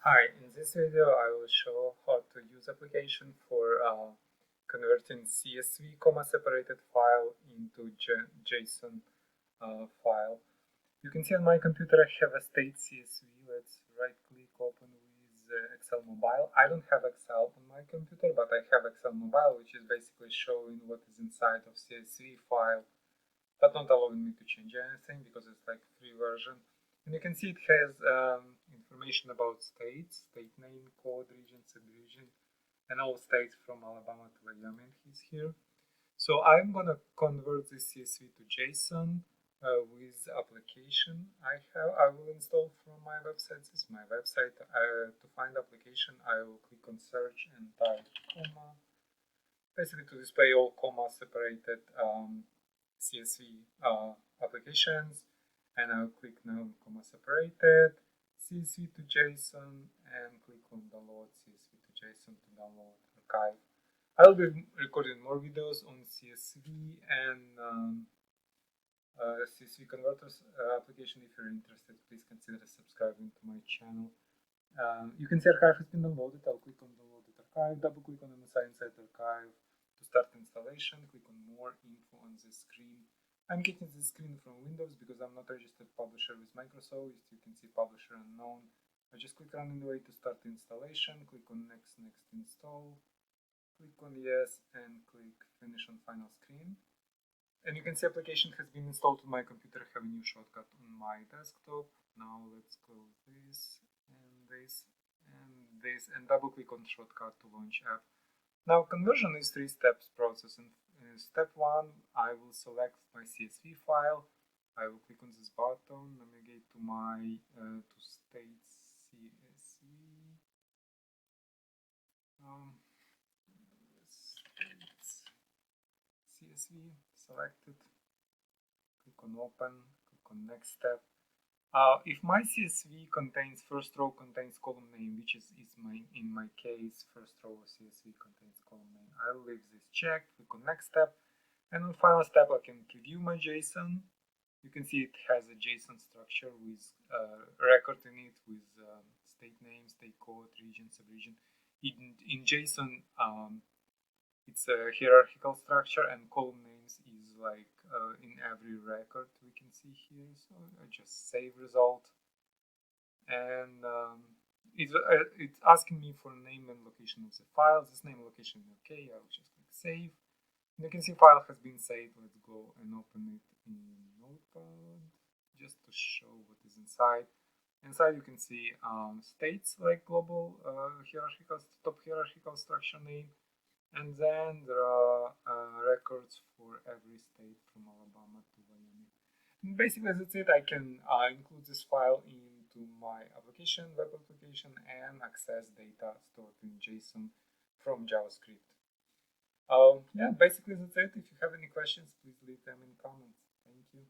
Hi, in this video I will show how to use application for converting CSV comma separated file into Json file. You can see on my computer I have a state CSV. Let's right click, open with Excel Mobile. I don't have Excel on my computer, but I have Excel Mobile, which is basically showing what is inside of CSV file, but not allowing me to change anything because it's like free version. And you can see it has information about states, state name, code, region, subregion, and all states from Alabama to Wyoming is here. So I'm gonna convert this CSV to JSON with application I will install from my website. This is my website. To find application, I will click on search and type comma, basically to display all comma separated CSV applications, and I'll click now comma separated CSV to JSON and click on download CSV to JSON to download archive. I'll be recording more videos on CSV and CSV converters application. If you're interested, please consider subscribing to my channel. You can see archive has been downloaded. I'll click on downloaded archive, double click on MSI inside archive to start installation. Click on more info on this screen. I'm getting this screen from Windows because I'm not registered publisher with Microsoft. You can see publisher unknown. I just click run anyway to start the installation. Click on next install. Click on yes and click finish on final screen. And you can see application has been installed on my computer. I have a new shortcut on my desktop. Now let's close this and double click on shortcut to launch app. Now conversion is 3 steps process. In step 1, I will select my CSV file. I will click on this button, navigate to my to states CSV. CSV selected. Click on open. Click on next step. If my CSV contains first row contains column name, which is in my case, first row of CSV contains column name, I'll leave this checked. Click on next step, and on final step I can preview my JSON. You can see it has a JSON structure with record in it with state name, state code, region, subregion. In JSON, it's a hierarchical structure, and column names is like in every record we can see here. So I just save result, and it's asking me for name and location of the file. This name and location is okay. I'll just click save. And you can see file has been saved. Let's go and open it in Notepad just to show what is inside. Inside you can see states like global top hierarchical structure name. And then there are records for every state from Alabama to Wyoming. And basically that's it. I can include this file into my application, web application, and access data stored in JSON from JavaScript. Yeah, basically that's it. If you have any questions, please leave them in comments. Thank you.